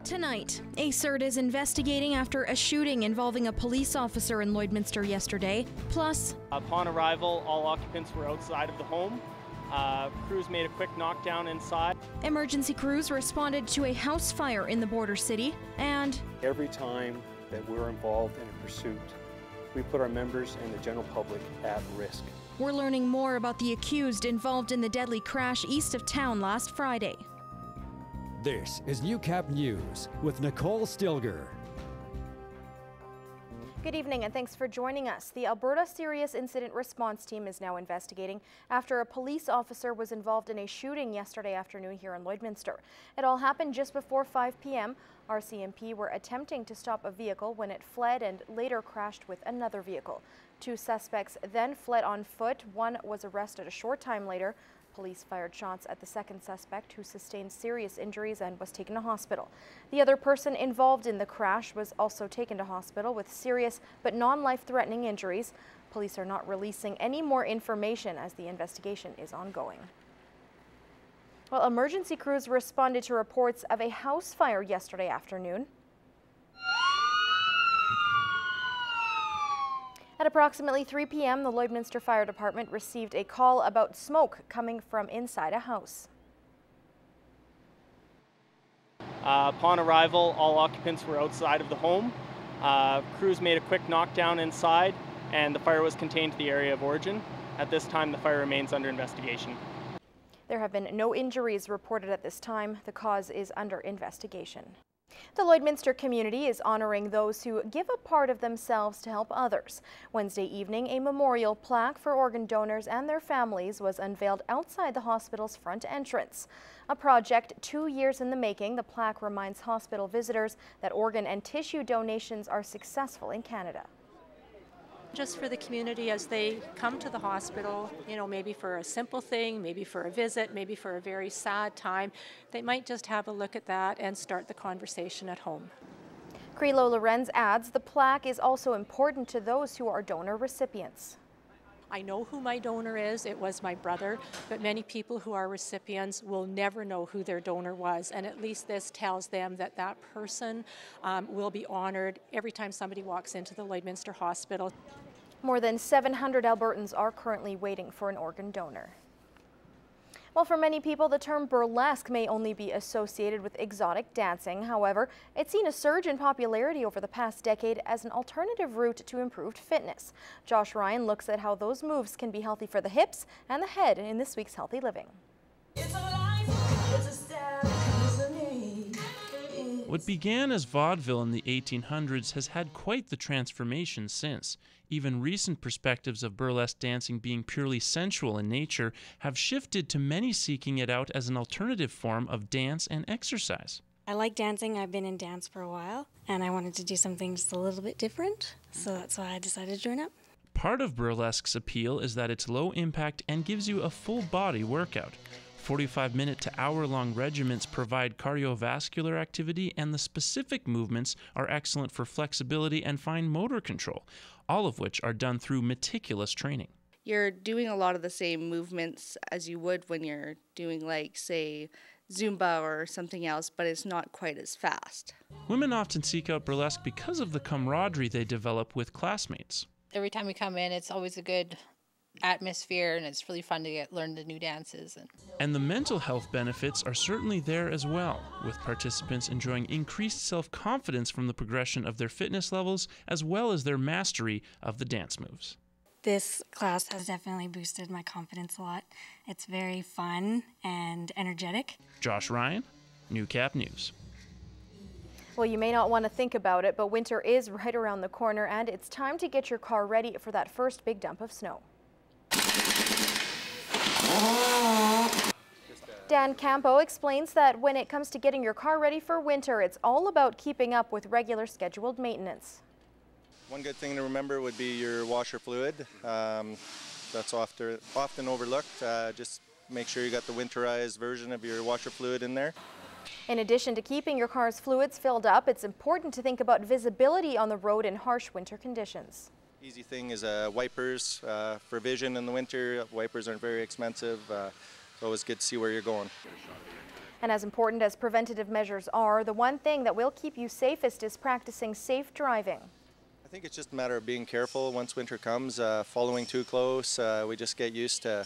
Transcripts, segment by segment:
Tonight, ASIRT is investigating after a shooting involving a police officer in Lloydminster yesterday. Plus, upon arrival, all occupants were outside of the home. Crews made a quick knockdown inside. Emergency crews responded to a house fire in the border city, and every time that we're involved in a pursuit, we put our members and the general public at risk. We're learning more about the accused involved in the deadly crash east of town last Friday. This is Newcap News with Nicole Stilger. Good evening and thanks for joining us. The Alberta Serious Incident Response Team is now investigating after a police officer was involved in a shooting yesterday afternoon here in Lloydminster. It all happened just before 5 p.m. RCMP were attempting to stop a vehicle when it fled and later crashed with another vehicle. Two suspects then fled on foot. One was arrested a short time later. Police fired shots at the second suspect, who sustained serious injuries and was taken to hospital. The other person involved in the crash was also taken to hospital with serious but non-life-threatening injuries. Police are not releasing any more information as the investigation is ongoing. Well, emergency crews responded to reports of a house fire yesterday afternoon. At approximately 3 p.m., the Lloydminster Fire Department received a call about smoke coming from inside a house. Upon arrival, all occupants were outside of the home. Crews made a quick knockdown inside, and the fire was contained to the area of origin. At this time, the fire remains under investigation. There have been no injuries reported at this time. The cause is under investigation. The Lloydminster community is honoring those who give a part of themselves to help others. Wednesday evening, a memorial plaque for organ donors and their families was unveiled outside the hospital's front entrance. A project 2 years in the making, the plaque reminds hospital visitors that organ and tissue donations are successful in Canada. Just for the community as they come to the hospital, maybe for a simple thing, maybe for a visit, maybe for a very sad time, they might just have a look at that and start the conversation at home. Crelo Lorenz adds the plaque is also important to those who are donor recipients. I know who my donor is, it was my brother, but many people who are recipients will never know who their donor was, and at least this tells them that that person will be honored every time somebody walks into the Lloydminster Hospital. More than 700 Albertans are currently waiting for an organ donor. Well, for many people, the term burlesque may only be associated with exotic dancing. However, it's seen a surge in popularity over the past decade as an alternative route to improved fitness. Josh Ryan looks at how those moves can be healthy for the hips and the head in this week's Healthy Living. What began as vaudeville in the 1800s has had quite the transformation since. Even recent perspectives of burlesque dancing being purely sensual in nature have shifted to many seeking it out as an alternative form of dance and exercise. I like dancing. I've been in dance for a while, and I wanted to do something just a little bit different, so that's why I decided to join up. Part of burlesque's appeal is that it's low impact and gives you a full body workout. 45-minute to hour-long regimens provide cardiovascular activity, and the specific movements are excellent for flexibility and fine motor control, all of which are done through meticulous training. You're doing a lot of the same movements as you would when you're doing, like, say, Zumba or something else, but it's not quite as fast. Women often seek out burlesque because of the camaraderie they develop with classmates. Every time we come in, it's always a good atmosphere, and it's really fun to learn the new dances. And the mental health benefits are certainly there as well, with participants enjoying increased self-confidence from the progression of their fitness levels as well as their mastery of the dance moves. This class has definitely boosted my confidence a lot. It's very fun and energetic. Josh Ryan, Newcap News. Well, you may not want to think about it, but winter is right around the corner, and it's time to get your car ready for that first big dump of snow. Dan Campo explains that when it comes to getting your car ready for winter, it's all about keeping up with regular scheduled maintenance. One good thing to remember would be your washer fluid. That's often overlooked. Just make sure you got the winterized version of your washer fluid in there. In addition to keeping your car's fluids filled up, it's important to think about visibility on the road in harsh winter conditions. Easy thing is wipers for vision in the winter. Wipers aren't very expensive. It's always good to see where you're going. And as important as preventative measures are, the one thing that will keep you safest is practicing safe driving. I think it's just a matter of being careful once winter comes, following too close. We just get used to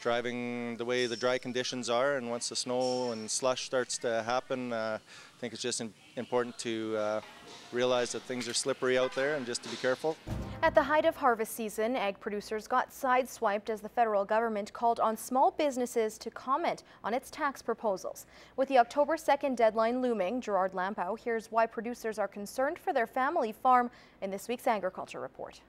driving the way the dry conditions are, and once the snow and slush starts to happen, I think it's just important to realize that things are slippery out there and just to be careful. At the height of harvest season, ag producers got sideswiped as the federal government called on small businesses to comment on its tax proposals. With the October 2nd deadline looming, Gerard Lampow hears why producers are concerned for their family farm in this week's Agriculture Report.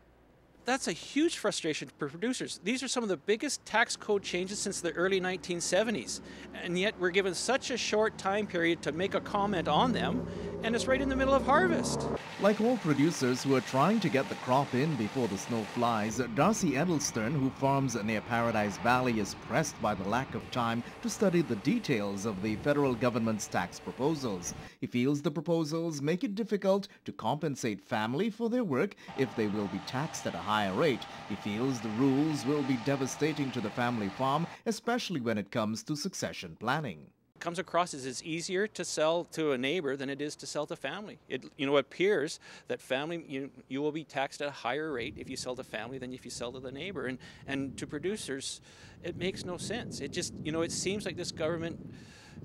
That's a huge frustration for producers. These are some of the biggest tax code changes since the early 1970s, and yet we're given such a short time period to make a comment on them, and it's right in the middle of harvest. Like all producers who are trying to get the crop in before the snow flies, Darcy Edelstern, who farms near Paradise Valley, is pressed by the lack of time to study the details of the federal government's tax proposals. He feels the proposals make it difficult to compensate family for their work if they will be taxed at a higher rate. He feels the rules will be devastating to the family farm, especially when it comes to succession planning. Comes across as it's easier to sell to a neighbor than it is to sell to family. It appears that family, you will be taxed at a higher rate if you sell to family than if you sell to the neighbor, and to producers it makes no sense. It just it seems like this government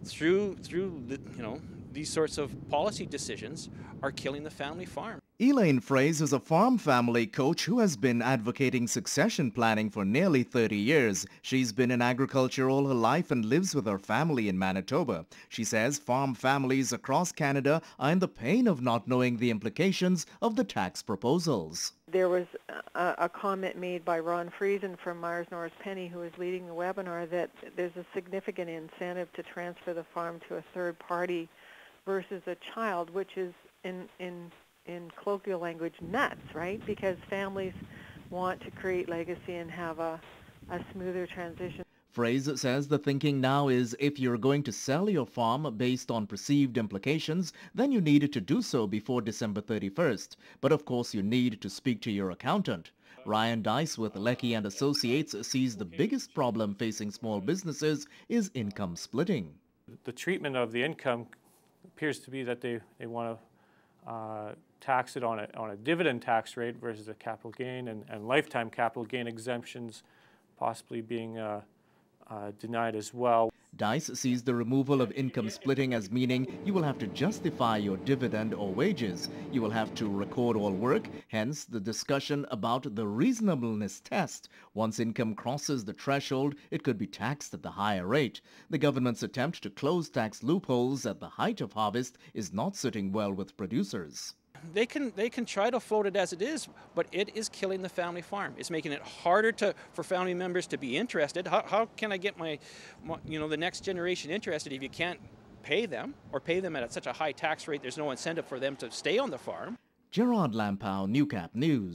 through the, these sorts of policy decisions are killing the family farm. Elaine Fraze is a farm family coach who has been advocating succession planning for nearly 30 years. She's been in agriculture all her life and lives with her family in Manitoba. She says farm families across Canada are in the pain of not knowing the implications of the tax proposals. There was a comment made by Ron Friesen from Myers Norris Penny, who is leading the webinar, that there's a significant incentive to transfer the farm to a third party versus a child, which is in colloquial language nuts, right? Because families want to create legacy and have a smoother transition. Fraser says the thinking now is if you're going to sell your farm based on perceived implications, then you needed to do so before December 31st. But of course you need to speak to your accountant. Ryan Dice with Leckie and Associates sees the biggest problem facing small businesses is income splitting. The treatment of the income appears to be that they want to tax it on a dividend tax rate versus a capital gain, and lifetime capital gain exemptions possibly being denied as well. Dice sees the removal of income splitting as meaning you will have to justify your dividend or wages. You will have to record all work, hence the discussion about the reasonableness test. Once income crosses the threshold, it could be taxed at the higher rate. The government's attempt to close tax loopholes at the height of harvest is not sitting well with producers. They can try to float it as it is, but it is killing the family farm. It's making it harder for family members to be interested. How can I get my the next generation interested if you can't pay them, or pay them at such a high tax rate there's no incentive for them to stay on the farm? Gerard Lampow, Newcap News.